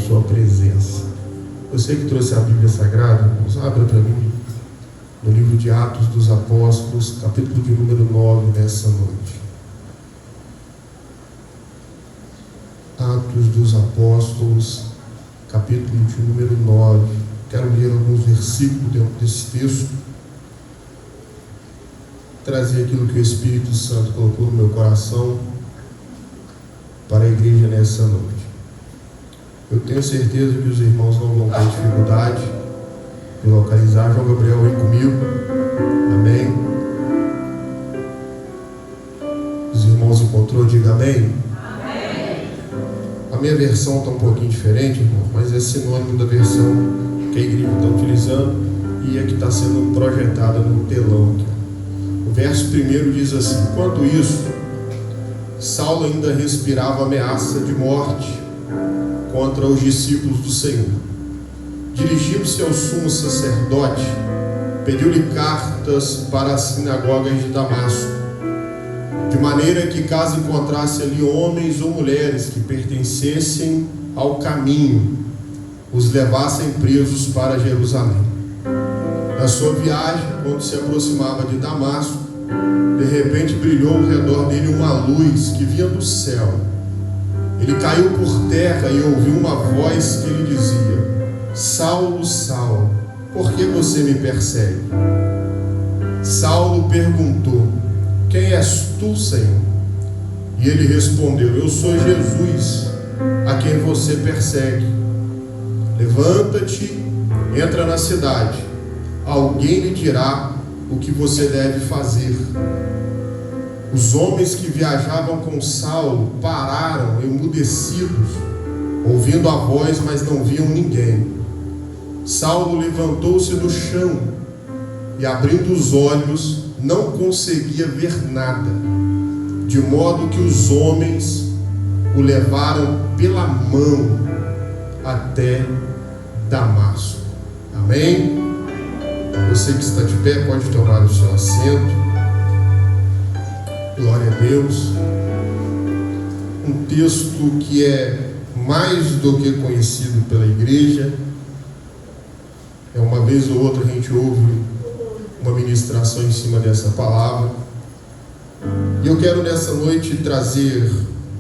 sua presença. Você que trouxe a Bíblia Sagrada, irmãos, abra para mim no livro de Atos dos Apóstolos, capítulo de número 9, nessa noite. Atos dos Apóstolos, capítulo de número 9. Quero ler alguns versículos dentro desse texto, trazer aquilo que o Espírito Santo colocou no meu coração para a igreja nessa noite. Eu tenho certeza que os irmãos não vão ter dificuldade de localizar. João Gabriel, vem comigo. Amém. Os irmãos encontrou, diga amém. Amém. A minha versão está um pouquinho diferente, irmão, mas é sinônimo da versão que a igreja está utilizando e a que está sendo projetada no telão aqui. O verso primeiro diz assim: enquanto isso, Saulo ainda respirava ameaça de morte contra os discípulos do Senhor. Dirigindo-se ao sumo sacerdote, pediu-lhe cartas para as sinagogas de Damasco, de maneira que, caso encontrasse ali homens ou mulheres que pertencessem ao caminho, os levassem presos para Jerusalém. Na sua viagem, quando se aproximava de Damasco, de repente brilhou ao redor dele uma luz que vinha do céu. Ele caiu por terra e ouviu uma voz que lhe dizia: Saulo, Saulo, por que você me persegue? Saulo perguntou: quem és tu, Senhor? E ele respondeu: eu sou Jesus, a quem você persegue. Levanta-te, entra na cidade, alguém lhe dirá o que você deve fazer. Os homens que viajavam com Saulo pararam emudecidos, ouvindo a voz, mas não viam ninguém. Saulo levantou-se do chão e, abrindo os olhos, não conseguia ver nada, de modo que os homens o levaram pela mão até Damasco. Amém? Você que está de pé pode tomar o seu assento. Glória a Deus. Um texto que é mais do que conhecido pela igreja. Uma vez ou outra a gente ouve uma ministração em cima dessa palavra. E eu quero nessa noite trazer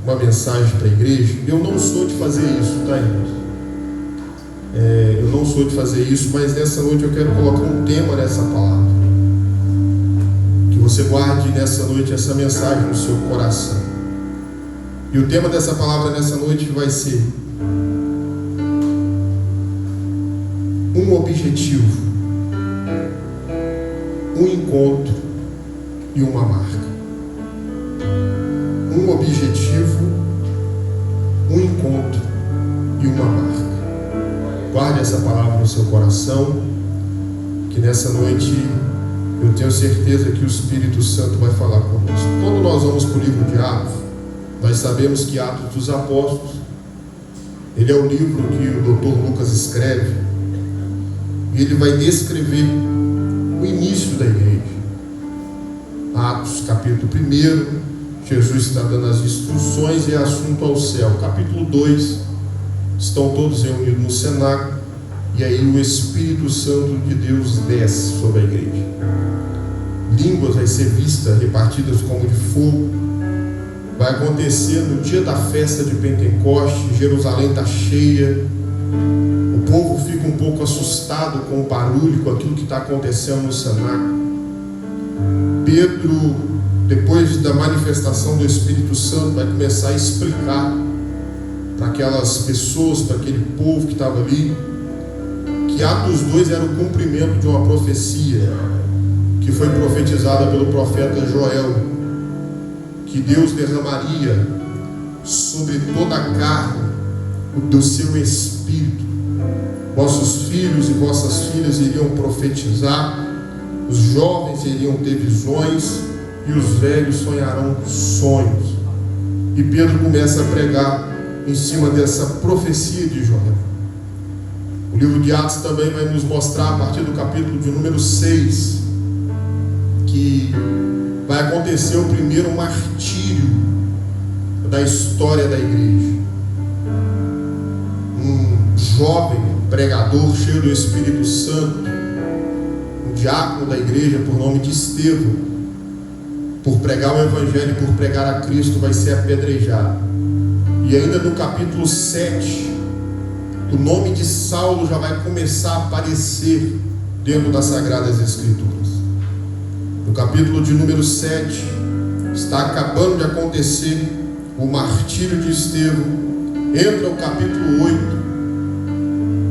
uma mensagem para a igreja. Eu não sou de fazer isso, tá, irmãos? Eu não sou de fazer isso, mas nessa noite eu quero colocar um tema nessa palavra. Que você guarde nessa noite essa mensagem no seu coração. E o tema dessa palavra nessa noite vai ser um objetivo, um encontro e uma marca. Um objetivo, um encontro e uma marca. Guarde essa palavra no seu coração, que nessa noite eu tenho certeza que o Espírito Santo vai falar conosco. Quando nós vamos para o livro de Atos, nós sabemos que Atos dos Apóstolos, ele é o livro que o Dr. Lucas escreve, e ele vai descrever o início da igreja. Atos, capítulo 1, Jesus está dando as instruções e assunto ao céu. Capítulo 2, estão todos reunidos no cenáculo, e aí o Espírito Santo de Deus desce sobre a igreja. Línguas vai ser vistas, repartidas como de fogo. Vai acontecer no dia da festa de Pentecoste. Jerusalém está cheia. O povo fica um pouco assustado com o barulho, com aquilo que está acontecendo no cenáculo. Pedro, depois da manifestação do Espírito Santo, vai começar a explicar para aquelas pessoas, para aquele povo que estava ali, que Atos 2 era o cumprimento de uma profecia que foi profetizada pelo profeta Joel, que Deus derramaria sobre toda a carne do seu Espírito. Vossos filhos e vossas filhas iriam profetizar, os jovens iriam ter visões e os velhos sonharão sonhos. E Pedro começa a pregar em cima dessa profecia de Joel. O livro de Atos também vai nos mostrar, a partir do capítulo de número 6, que vai acontecer o primeiro martírio da história da igreja. Um jovem pregador cheio do Espírito Santo, um diácono da igreja por nome de Estevão, por pregar o Evangelho, por pregar a Cristo, vai ser apedrejado. E ainda no capítulo 7, o nome de Saulo já vai começar a aparecer dentro das Sagradas Escrituras. No capítulo de número 7, está acabando de acontecer o martírio de Estevão. Entra o capítulo 8,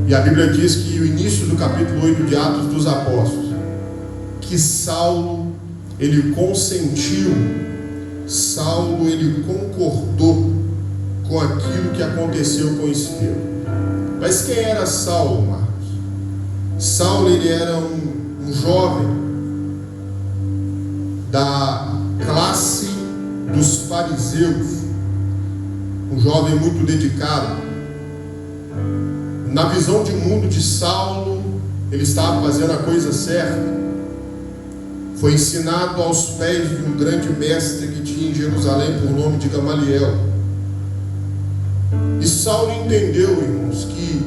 e a Bíblia diz que o início do capítulo 8 de Atos dos Apóstolos, que Saulo, ele consentiu, Saulo, ele concordou com aquilo que aconteceu com Estevão. Mas quem era Saulo, Marcos? Saulo, ele era um jovem da classe dos fariseus, um jovem muito dedicado. Na visão de mundo de Saulo, ele estava fazendo a coisa certa. Foi ensinado aos pés de um grande mestre que tinha em Jerusalém por nome de Gamaliel. E Saulo entendeu, irmãos, que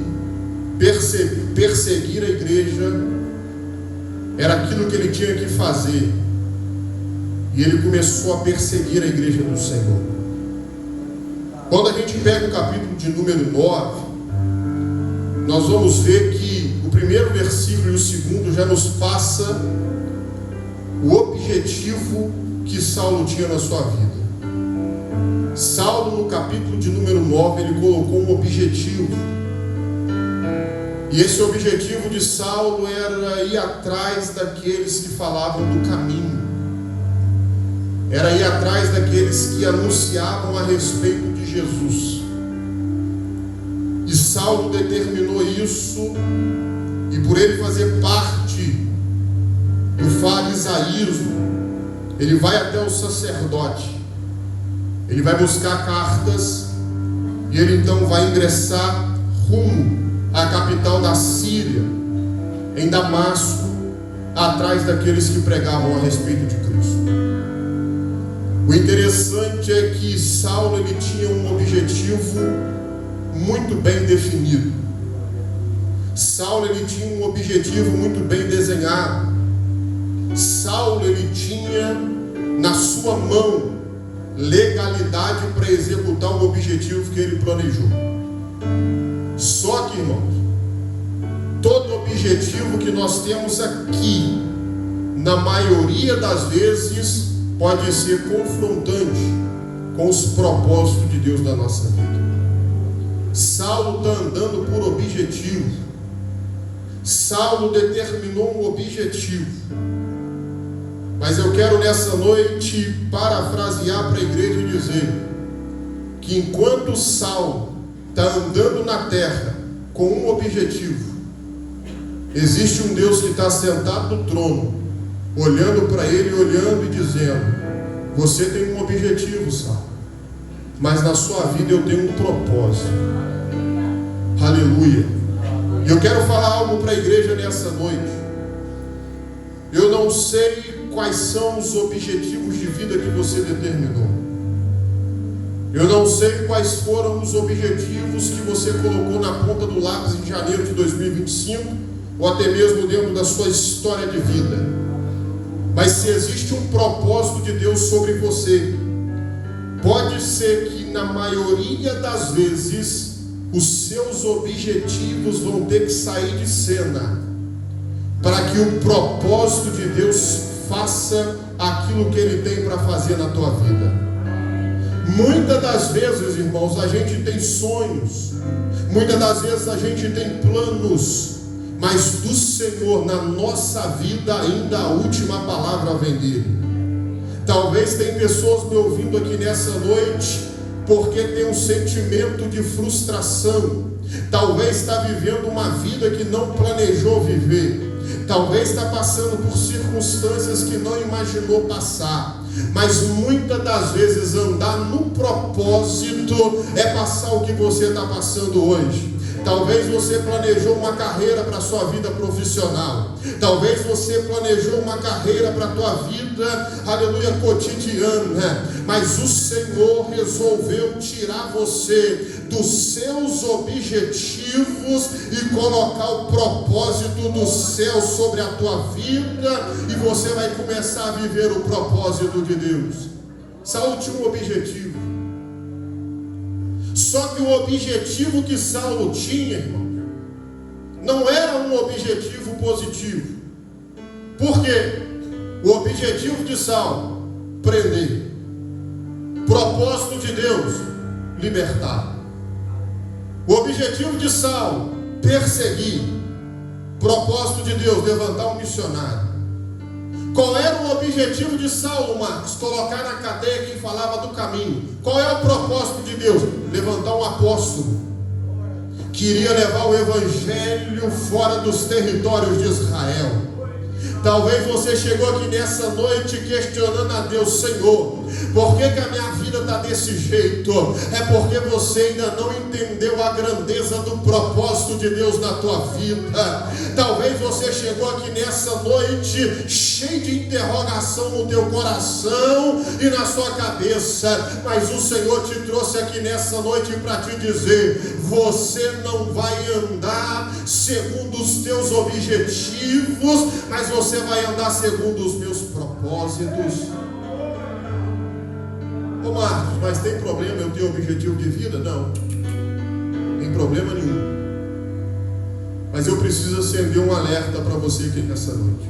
perseguir a igreja era aquilo que ele tinha que fazer. E ele começou a perseguir a igreja do Senhor. Quando a gente pega o capítulo de número 9, nós vamos ver que o primeiro versículo e o segundo já nos passa o objetivo que Saulo tinha na sua vida. Saulo, no capítulo de número 9, ele colocou um objetivo. E esse objetivo de Saulo era ir atrás daqueles que falavam do caminho. Era ir atrás daqueles que anunciavam a respeito de Jesus. E Saulo determinou isso, e por ele fazer parte do farisaísmo, ele vai até o sacerdote, ele vai buscar cartas, e ele então vai ingressar rumo à capital da Síria, em Damasco, atrás daqueles que pregavam a respeito de Cristo. O interessante é que Saulo, ele tinha um objetivo muito bem definido. Saulo, ele tinha um objetivo muito bem desenhado. Saulo, ele tinha na sua mão legalidade para executar o objetivo que ele planejou. Só que, irmãos, todo objetivo que nós temos aqui, na maioria das vezes, pode ser confrontante com os propósitos de Deus na nossa vida. Saulo está andando por objetivo. Saulo determinou um objetivo. Mas eu quero nessa noite parafrasear para a igreja e dizer que enquanto Saulo está andando na terra com um objetivo, existe um Deus que está sentado no trono, olhando para ele, olhando e dizendo: você tem um objetivo, Saulo, mas na sua vida eu tenho um propósito. Aleluia. E eu quero falar algo para a igreja nessa noite. Eu não sei quais são os objetivos de vida que você determinou. Eu não sei quais foram os objetivos que você colocou na ponta do lápis em janeiro de 2025, ou até mesmo dentro da sua história de vida. Mas se existe um propósito de Deus sobre você, pode ser que na maioria das vezes os seus objetivos vão ter que sair de cena, para que o propósito de Deus faça aquilo que Ele tem para fazer na tua vida. Muitas das vezes, irmãos, a gente tem sonhos, muitas das vezes a gente tem planos, mas do Senhor na nossa vida ainda a última palavra vem dele. Talvez tem pessoas me ouvindo aqui nessa noite porque tem um sentimento de frustração. Talvez está vivendo uma vida que não planejou viver. Talvez está passando por circunstâncias que não imaginou passar. Mas muitas das vezes andar no propósito é passar o que você está passando hoje. Talvez você planejou uma carreira para a sua vida profissional. Talvez você planejou uma carreira para a tua vida, aleluia, cotidiana. Mas o Senhor resolveu tirar você dos seus objetivos e colocar o propósito do céu sobre a tua vida, e você vai começar a viver o propósito de Deus. Saul tinha um objetivo. Só que o objetivo que Saulo tinha, irmão, não era um objetivo positivo. Por quê? O objetivo de Saulo, prender. Propósito de Deus, libertar. O objetivo de Saulo, perseguir. Propósito de Deus, levantar um missionário. Qual era o objetivo de Saulo, Marcos? Colocar na cadeia quem falava do caminho. Qual é o propósito de Deus? Levantar um apóstolo que iria levar o evangelho fora dos territórios de Israel. Talvez você chegou aqui nessa noite questionando a Deus: Senhor, por que a minha vida está desse jeito? É porque você ainda não entendeu a grandeza do propósito de Deus na tua vida. Talvez você chegou aqui nessa noite cheio de interrogação no teu coração e na sua cabeça, mas o Senhor te trouxe aqui nessa noite para te dizer: você não vai andar segundo os teus objetivos, mas você vai andar segundo os meus propósitos. Ô Marcos, mas tem problema eu ter objetivo de vida? Não, tem problema nenhum. Mas eu preciso acender um alerta para você aqui nessa noite.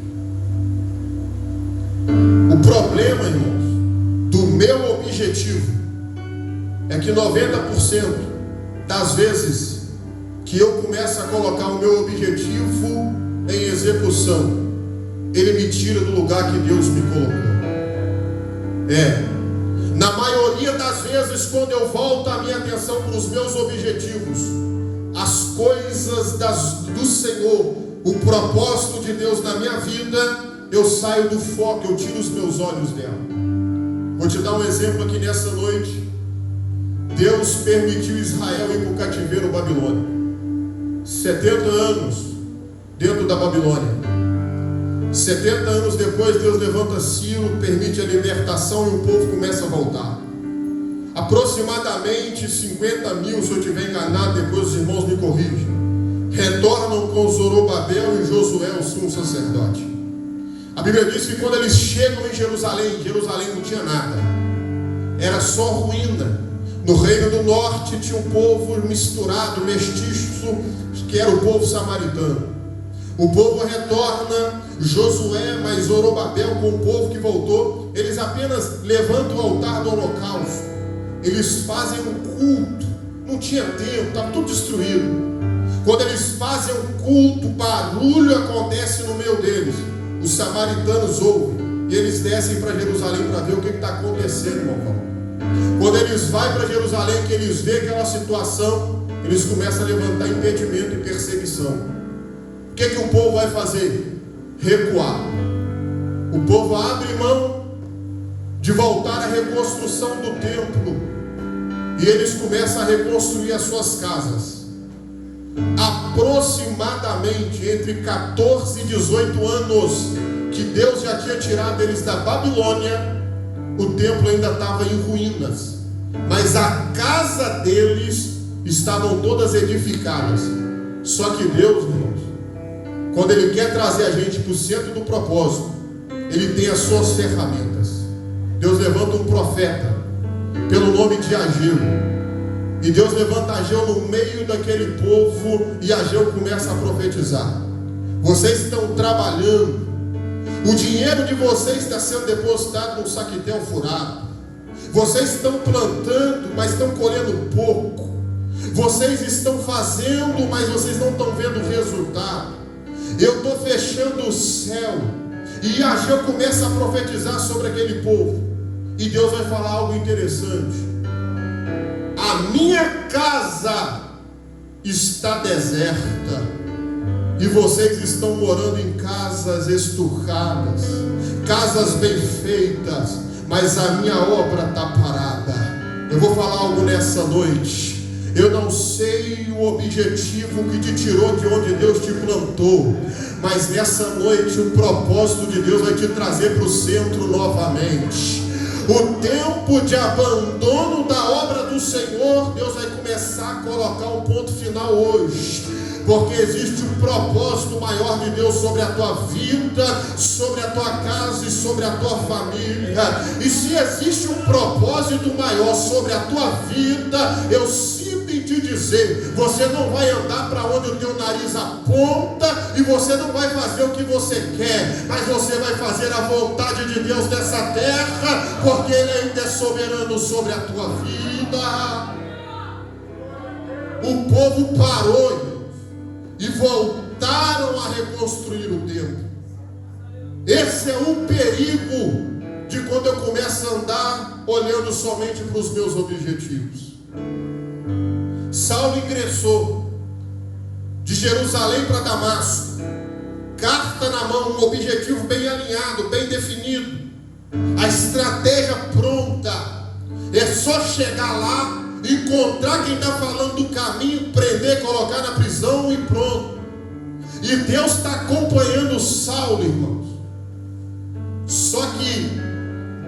O problema, irmãos, do meu objetivo é que 90% das vezes que eu começo a colocar o meu objetivo em execução, ele me tira do lugar que Deus me colocou. Na maioria das vezes, quando eu volto a minha atenção para os meus objetivos, as coisas do Senhor, o propósito de Deus na minha vida, eu saio do foco, eu tiro os meus olhos dela. Vou te dar um exemplo aqui nessa noite. Deus permitiu Israel ir para o cativeiro babilônico. 70 anos dentro da Babilônia. 70 anos depois, Deus levanta Ciro, permite a libertação e o povo começa a voltar. Aproximadamente 50 mil, se eu estiver enganado, depois os irmãos me corrigem, retornam com Zorobabel e Josué, o sumo sacerdote. A Bíblia diz que quando eles chegam em Jerusalém não tinha nada, era só ruína. No reino do norte tinha um povo misturado, mestiço, que era o povo samaritano. O povo retorna, Josué, mas Zorobabel, com o povo que voltou, eles apenas levantam o altar do holocausto. Eles fazem um culto, não tinha tempo, estava tudo destruído. Quando eles fazem um culto, barulho acontece no meio deles. Os samaritanos ouvem e eles descem para Jerusalém para ver o que está acontecendo, irmão. Quando eles vão para Jerusalém, que eles veem aquela situação, eles começam a levantar impedimento e perseguição. O que o povo vai fazer? Recuar. O povo abre mão de voltar à reconstrução do templo e eles começam a reconstruir as suas casas. Aproximadamente entre 14 e 18 anos que Deus já tinha tirado eles da Babilônia, o templo ainda estava em ruínas, mas a casa deles estavam todas edificadas. Só que Deus, irmãos, quando Ele quer trazer a gente para o centro do propósito, Ele tem as suas ferramentas. Deus levanta um profeta pelo nome de Ageu, e Deus levanta Ageu no meio daquele povo, e Ageu começa a profetizar. Vocês estão trabalhando, o dinheiro de vocês está sendo depositado num saquetel furado. Vocês estão plantando, mas estão colhendo pouco. Vocês estão fazendo, mas vocês não estão vendo resultado. Eu estou fechando o céu. E Ageu começa a profetizar sobre aquele povo. E Deus vai falar algo interessante. A minha casa está deserta, e vocês estão morando em casas esturradas, casas bem feitas, mas a minha obra está parada. Eu vou falar algo nessa noite. Eu não sei o objetivo que te tirou de onde Deus te plantou, mas nessa noite o propósito de Deus vai te trazer para o centro novamente. o tempo de abandono da obra do Senhor, Deus vai começar a colocar um ponto final hoje, porque existe um propósito maior de Deus sobre a tua vida, sobre a tua casa e sobre a tua família. E se existe um propósito maior sobre a tua vida, eu sinto em te dizer, você não vai andar para onde o teu nariz aponta, e você não vai fazer o que você quer, mas você vai fazer a vontade de Deus nessa terra, porque Ele ainda é soberano sobre a tua vida. O povo parou e voltaram a reconstruir o templo. Esse é o perigo de quando eu começo a andar olhando somente para os meus objetivos. Saulo ingressou de Jerusalém para Damasco, carta na mão, um objetivo bem alinhado, bem definido, a estratégia pronta. É só chegar lá, encontrar quem está falando do caminho, prender, colocar na prisão e pronto. E Deus está acompanhando Saulo, irmãos. Só que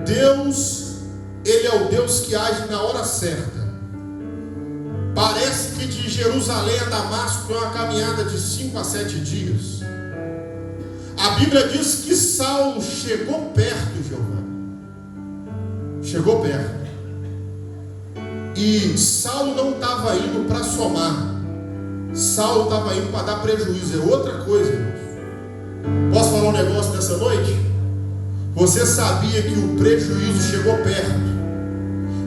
Deus, Ele é o Deus que age na hora certa. Parece que de Jerusalém a Damasco é uma caminhada de 5 a 7 dias. A Bíblia diz que Saulo chegou perto, Giovanni. Chegou perto. E Saulo não estava indo para somar. Saulo estava indo para dar prejuízo. É outra coisa, irmãos. Posso falar um negócio nessa noite? Você sabia que o prejuízo chegou perto?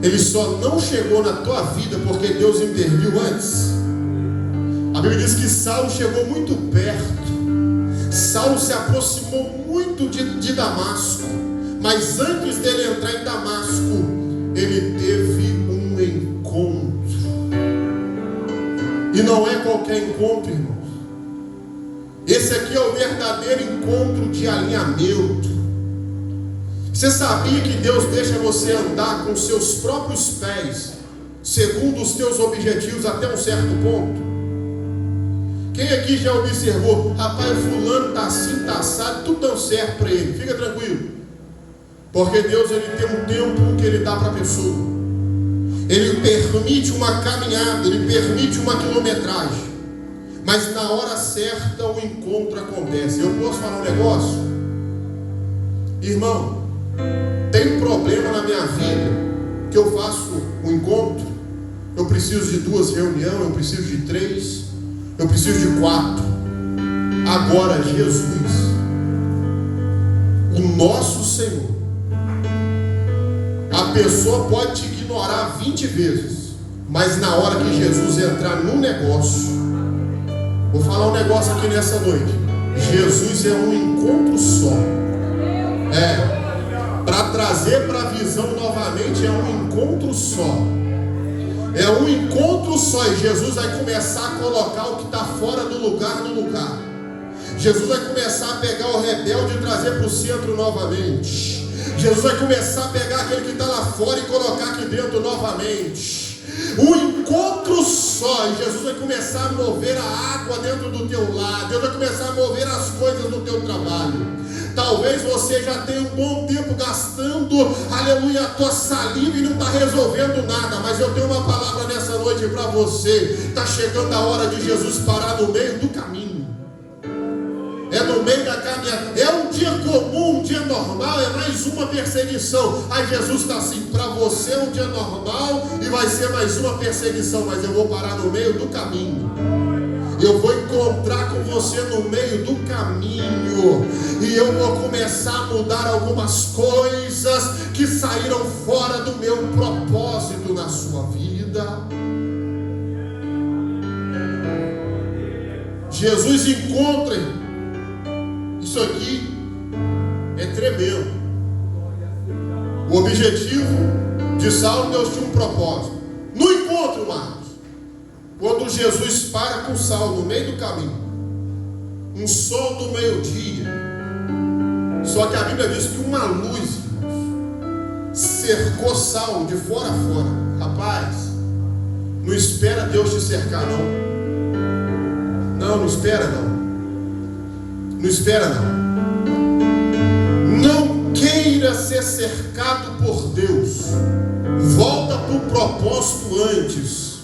Ele só não chegou na tua vida porque Deus interviu antes. A Bíblia diz que Saulo chegou muito perto. Saulo se aproximou muito de Damasco. Mas antes dele entrar em Damasco, ele teve um encontro. E não é qualquer encontro, irmãos. Esse aqui é o verdadeiro encontro de alinhamento. Você sabia que Deus deixa você andar com seus próprios pés, segundo os teus objetivos, até um certo ponto? Quem aqui já observou? Rapaz, fulano está assim, está assado, tudo deu certo para ele. Fica tranquilo. Porque Deus, Ele tem um tempo que Ele dá para a pessoa. Ele permite uma caminhada, Ele permite uma quilometragem. Mas na hora certa o encontro acontece. Eu posso falar um negócio? Irmão, tem problema na minha vida que eu faço um encontro, eu preciso de 2 reuniões, eu preciso de 3, eu preciso de 4. Agora Jesus, o nosso Senhor, a pessoa pode te ignorar 20 vezes, mas na hora que Jesus entrar no negócio, vou falar um negócio aqui nessa noite, Jesus é um encontro só. Para trazer para a visão novamente, é um encontro só. É um encontro só. E Jesus vai começar a colocar o que está fora do lugar no lugar. Jesus vai começar a pegar o rebelde e trazer para o centro novamente. Jesus vai começar a pegar aquele que está lá fora e colocar aqui dentro novamente. Um encontro só. E Jesus vai começar a mover a água dentro do teu lar. Deus vai começar a mover as coisas do teu trabalho. Talvez você já tenha um bom tempo gastando, aleluia, a tua saliva e não está resolvendo nada. Mas eu tenho uma palavra nessa noite para você. Está chegando a hora de Jesus parar no meio do caminho. É no meio da caminhada. É um dia comum, um dia normal, é mais uma perseguição. Aí Jesus está assim, para você é um dia normal e vai ser mais uma perseguição. Mas eu vou parar no meio do caminho. Eu vou encontrar com você no meio do caminho. E eu vou começar a mudar algumas coisas que saíram fora do meu propósito na sua vida. Jesus encontra. Isso aqui é tremendo. O objetivo de Saulo, Deus tinha um propósito. No encontro, Marcos, quando Jesus para com Saulo no meio do caminho, um sol do meio-dia, só que a Bíblia diz que uma luz, irmãos, cercou Saulo de fora a fora. Rapaz, não espera Deus te cercar, não. Não espera, não. Não espera, não. Não queira ser cercado por Deus, volta para o propósito antes.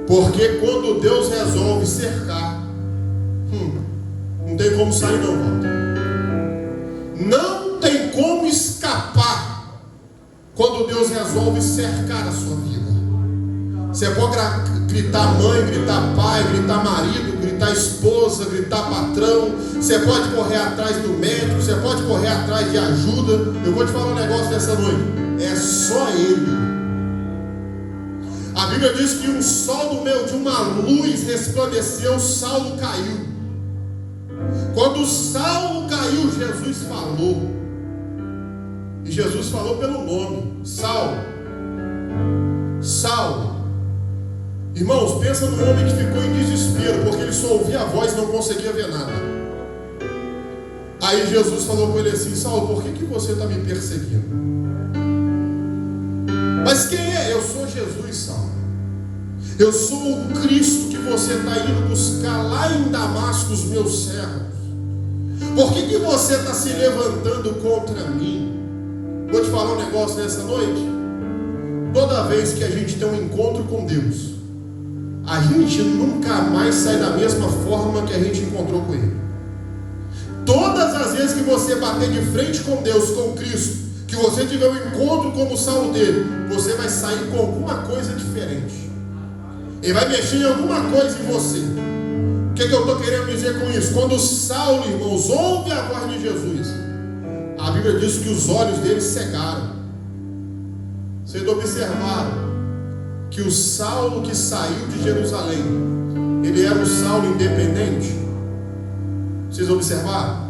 Porque quando Deus resolve cercar, não tem como sair não, volta. Não tem como escapar quando Deus resolve cercar a sua vida. Você pode gritar mãe, gritar pai, gritar marido, gritar esposa, gritar patrão. Você pode correr atrás do médico, você pode correr atrás de ajuda. Eu vou te falar um negócio nessa noite. É só Ele. A Bíblia diz que um sol no meio de uma luz resplandeceu, Saulo caiu. Quando Saulo caiu, Jesus falou. E Jesus falou pelo nome: Saulo, Saulo. Irmãos, pensa num homem que ficou em desespero, porque ele só ouvia a voz e não conseguia ver nada. Aí Jesus falou com ele assim: Saulo, por que você está me perseguindo? Mas quem é? Eu sou Jesus, Saulo. Eu sou o Cristo que você está indo buscar lá em Damasco, os meus servos. Por que você está se levantando contra mim? Vou te falar um negócio nessa noite. Toda vez que a gente tem um encontro com Deus, a gente nunca mais sai da mesma forma que a gente encontrou com Ele. Todas as vezes que você bater de frente com Deus, com Cristo, que você tiver um encontro como o Saulo dele, você vai sair com alguma coisa diferente. Ele vai mexer em alguma coisa em você. O que eu estou querendo dizer com isso? Quando Saulo, irmãos, ouve a voz de Jesus, a Bíblia diz que os olhos dele cegaram. Vocês observaram que o Saulo que saiu de Jerusalém, ele era um Saulo independente? Vocês observaram?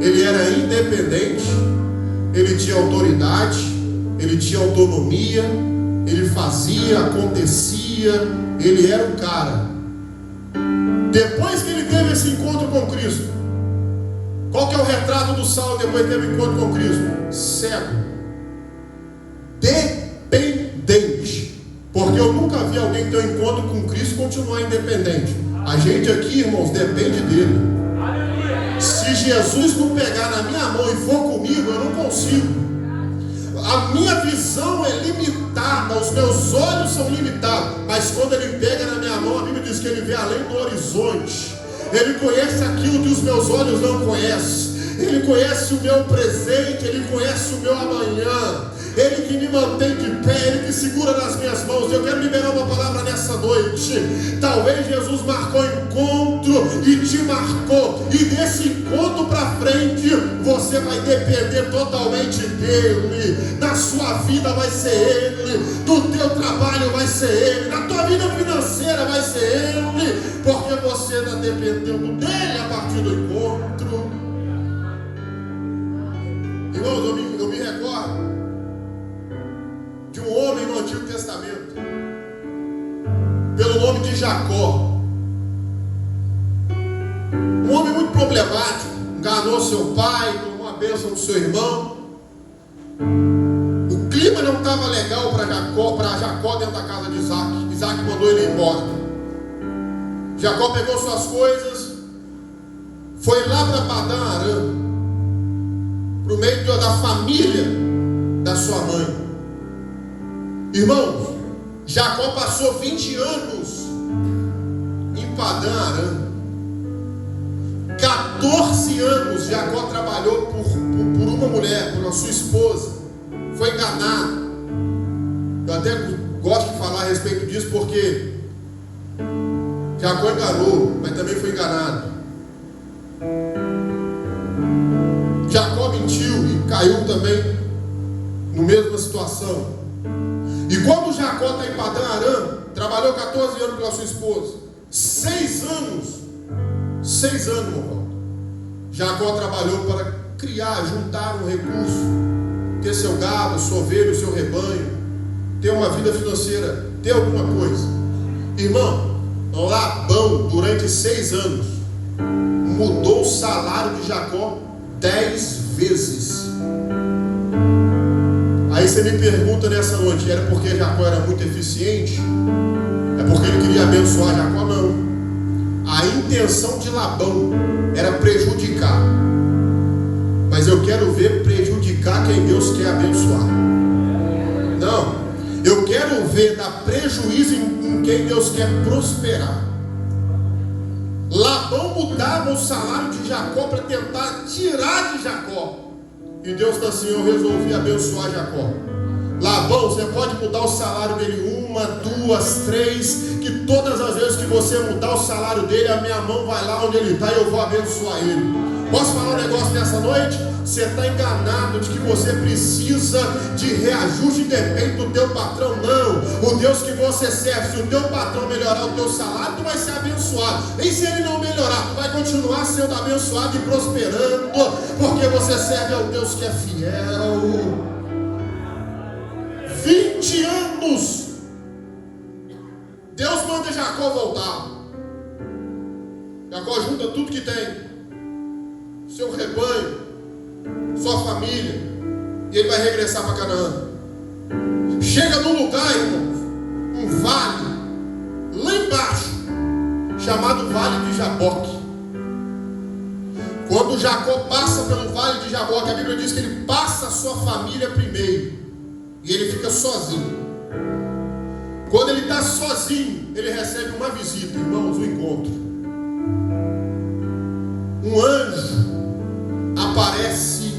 Ele era independente, ele tinha autoridade, ele tinha autonomia, ele fazia, acontecia, ele era o cara. Depois que ele teve esse encontro com Cristo, qual que é o retrato do Saulo depois que teve encontro com Cristo? Cego, dependente. Porque eu nunca vi alguém ter um encontro com Cristo e continuar independente. A gente aqui, irmãos, depende dele. Se Jesus não pegar na minha mão e for comigo, eu não consigo. A minha visão é limitada, os meus olhos são limitados. Mas quando Ele pega na minha mão, a Bíblia diz que Ele vê além do horizonte. Ele conhece aquilo que os meus olhos não conhecem. Ele conhece o meu presente, Ele conhece o meu amanhã. Ele que me mantém de pé, Ele que segura nas minhas mãos. Eu quero liberar uma palavra nessa noite. Talvez Jesus marcou encontro e te marcou, e desse encontro para frente você vai depender totalmente dEle. Na sua vida vai ser Ele, no teu trabalho vai ser Ele, na tua vida financeira vai ser Ele, porque você está dependendo dEle a partir do encontro. Irmãos, eu me recordo de um homem no Antigo Testamento, pelo nome de Jacó. Um homem muito problemático, enganou seu pai, tomou a bênção do seu irmão. O clima não estava legal para Jacó dentro da casa de Isaac. Isaac mandou ele embora. Jacó pegou suas coisas, foi lá para Padã Arã, para o meio da família da sua mãe. Irmãos, Jacó passou 20 anos em Padã Arã. 14 anos Jacó trabalhou por uma mulher, por a sua esposa. Foi enganado. Eu até gosto de falar a respeito disso, porque Jacó enganou, mas também foi enganado. Jacó mentiu e caiu também na mesma situação. E quando Jacó está em Padã Arã, trabalhou 14 anos pela sua esposa. 6 anos, meu irmão, Jacó trabalhou para criar, juntar um recurso, ter seu gado, sua ovelha, o seu rebanho, ter uma vida financeira, ter alguma coisa. Irmão, Labão, durante 6 anos, mudou o salário de Jacó 10 vezes. Aí você me pergunta nessa noite, era porque Jacó era muito eficiente? É porque ele queria abençoar Jacó? Não. A intenção de Labão era prejudicar. Mas mas eu quero ver prejudicar quem Deus quer abençoar. Não, eu quero ver dar prejuízo em quem Deus quer prosperar. Labão mudava o salário de Jacó para tentar tirar de Jacó. E Deus está assim: eu resolvi abençoar Jacó. Labão, você pode mudar o salário dele 1, 2, 3, que todas as vezes que você mudar o salário dele, a minha mão vai lá onde ele está e eu vou abençoar ele. Posso falar um negócio nessa noite? Você está enganado de que você precisa de reajuste, depende do teu patrão. Não, o Deus que você serve, se o teu patrão melhorar o teu salário, tu vai ser abençoado. E se ele não melhorar, tu vai continuar sendo abençoado e prosperando, porque você serve ao Deus que é fiel. 20 anos Deus manda Jacó voltar. Jacó junta tudo que tem, seu rebanho, sua família, e ele vai regressar para Canaã. Chega num lugar, irmãos, um vale lá embaixo, chamado Vale de Jaboque. Quando Jacó passa pelo Vale de Jaboque, a Bíblia diz que ele passa a sua família primeiro, e ele fica sozinho. Quando ele está sozinho, ele recebe uma visita, irmãos, um encontro. Um anjo aparece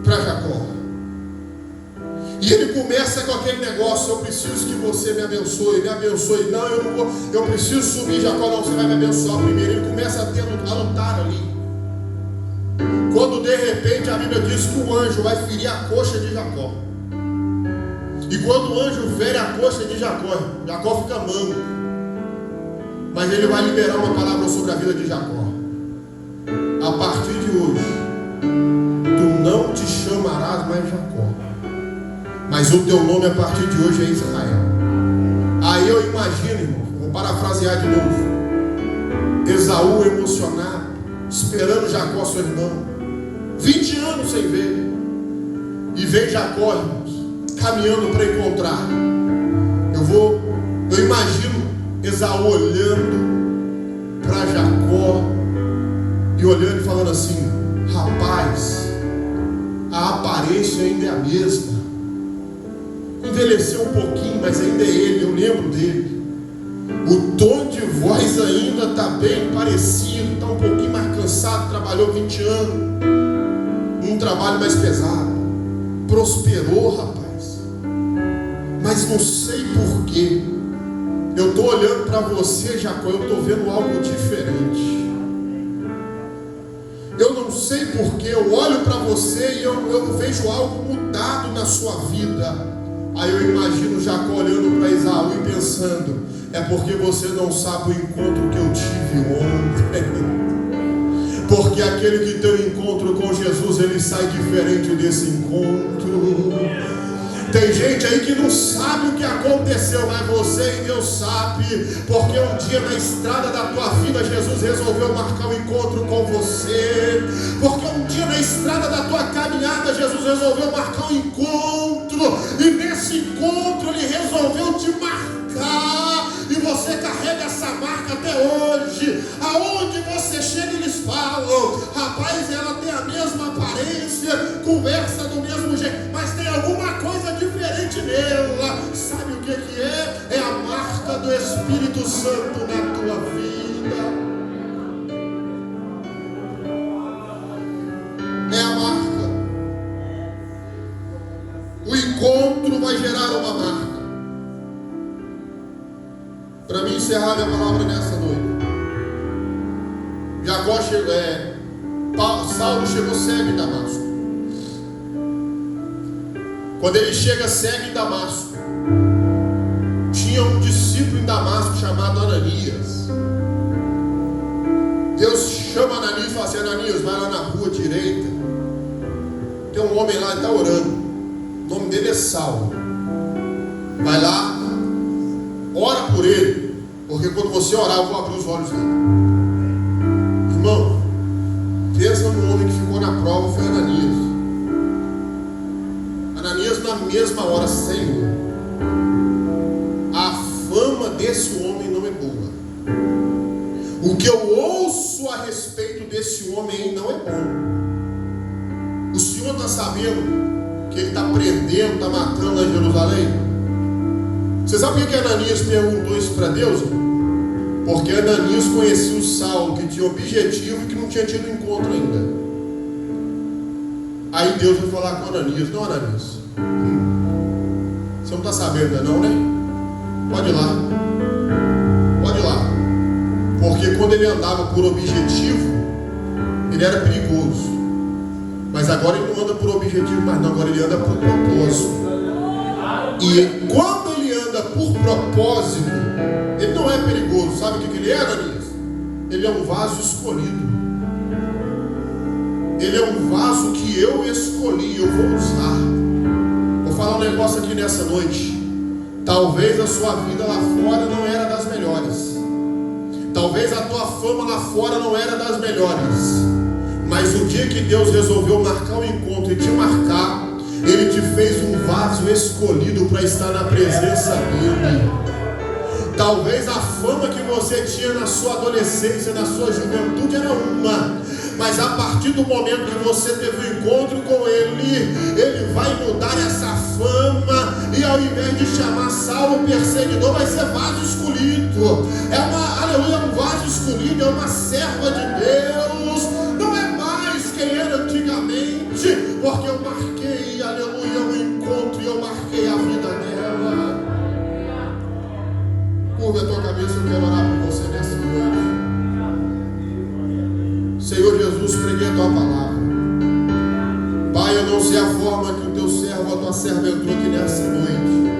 para Jacó, e ele começa com aquele negócio: eu preciso que você me abençoe, me abençoe. Não, eu não vou, eu preciso subir. Jacó: não, você vai me abençoar primeiro. Ele começa a lutar ali. Quando de repente a Bíblia diz que o anjo vai ferir a coxa de Jacó. E quando o anjo fere a coxa de Jacó, Jacó fica manco. Mas ele vai liberar uma palavra sobre a vida de Jacó: a partir de hoje, tu não te chamarás mais Jacó, mas o teu nome a partir de hoje é Israel. Aí eu imagino, irmão, vou parafrasear de novo, Esaú emocionado, esperando Jacó, seu irmão, 20 anos sem ver. E vem Jacó, irmãos, caminhando para encontrar. Eu imagino Esaú olhando para Jacó e olhando e falando assim: rapaz, a aparência ainda é a mesma, envelheceu um pouquinho, mas ainda é ele, eu lembro dele. O tom de voz ainda está bem parecido, está um pouquinho mais cansado, trabalhou 20 anos, um trabalho mais pesado, prosperou, rapaz. Mas não sei porquê, eu estou olhando para você, Jacó, eu estou vendo algo diferente. Eu não sei porquê, eu olho para você e eu vejo algo mudado na sua vida. Aí eu imagino Jacó olhando para Esaú e pensando: é porque você não sabe o encontro que eu tive ontem. Porque aquele que tem um encontro com Jesus, ele sai diferente desse encontro. Tem gente aí que não sabe o que aconteceu, mas você e Deus sabe, porque um dia na estrada da tua vida Jesus resolveu marcar um encontro com você, porque um dia na estrada da tua caminhada Jesus resolveu marcar um encontro, e nesse encontro ele resolveu te marcar, e você carrega essa marca até hoje. Aonde você chega eles falam: rapaz, ela tem a mesma aparência, conversa do mesmo jeito, mas tem alguma coisa diferente nela. Sabe o que é? É a marca do Espírito Santo na tua vida. É a marca. O encontro vai gerar uma marca. Para mim encerrar minha palavra nessa noite, Jacó chegou, Saulo chegou cego em Damasco. Quando ele chega cego em Damasco, tinha um discípulo em Damasco chamado Ananias. Deus chama Ananias e fala assim: Ananias, vai lá na rua direita, tem um homem lá que está orando, o nome dele é Saulo. Vai lá, ora por ele, porque quando você orar eu vou abrir os olhos dele. Irmão, pensa no homem que ficou na prova, foi Ananias. Ananias na mesma hora: Senhor, a fama desse homem não é boa, o que eu ouço a respeito desse homem não é bom. sabendo que ele está prendendo, está matando lá em Jerusalém? Você sabe por que Ananias perguntou isso para Deus? Porque Ananias conhecia o Saulo, que tinha objetivo e que não tinha tido encontro ainda. Aí Deus vai falar com Ananias: não, Ananias, você não está sabendo ainda não, né? Pode ir lá. Pode ir lá. Porque quando ele andava por objetivo, ele era perigoso. Mas agora ele não anda por objetivo mais não, agora ele anda por propósito. E quando ele anda por propósito, ele não é perigoso. Sabe o que ele é, Ananias? Ele é um vaso escolhido. Ele é um vaso que eu escolhi, eu vou usar. Vou falar um negócio aqui nessa noite. Talvez a sua vida lá fora não era das melhores. Talvez a tua fama lá fora não era das melhores. Mas o dia que Deus resolveu marcar um encontro e te marcar, Ele te fez um vaso escolhido para estar na presença dEle. Talvez a fama que você tinha na sua adolescência, na sua juventude era uma, mas a partir do momento que você teve um encontro com Ele, Ele vai mudar essa fama, e ao invés de chamar Saulo perseguidor, vai ser vaso escolhido. É uma, aleluia, um vaso escolhido, é uma serva de Deus. Não é mais quem era antigamente, porque eu marquei, aleluia, um encontro e eu marquei a vida dela. Curva a tua cabeça, eu quero orar por você nessa noite. Senhor Jesus, preguei a tua palavra. Pai, eu não sei a forma que o teu servo, a tua serva entrou aqui nessa noite,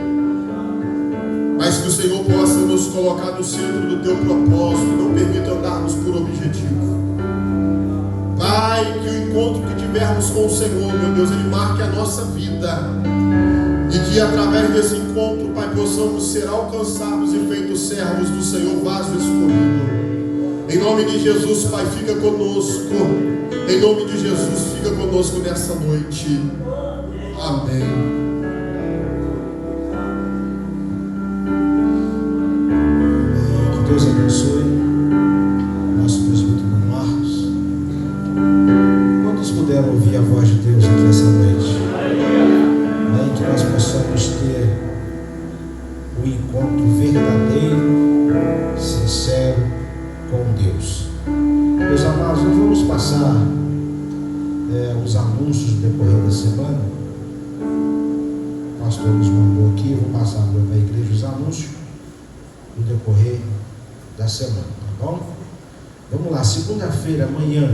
mas que o Senhor possa nos colocar no centro do teu propósito, não permita andarmos por objetivo. Pai, que o encontro que tivermos com o Senhor, meu Deus, Ele marque a nossa vida, e que através desse encontro, Pai, possamos ser alcançados e feitos servos do Senhor, vaso escolhido. Em nome de Jesus, Pai, fica conosco. Em nome de Jesus, fica conosco nessa noite. Amém. Que Deus abençoe nosso presbítero Marcos. Quantos puderam ouvir a voz de Deus aqui essa noite? Que nós possamos ter um encontro verdadeiro, sincero com Deus. Meus amados, nós vamos passar os anúncios no decorrer da semana. O pastor nos mandou aqui, eu vou passar para a igreja os anúncios no decorrer da semana, tá bom? Vamos lá, segunda-feira, amanhã.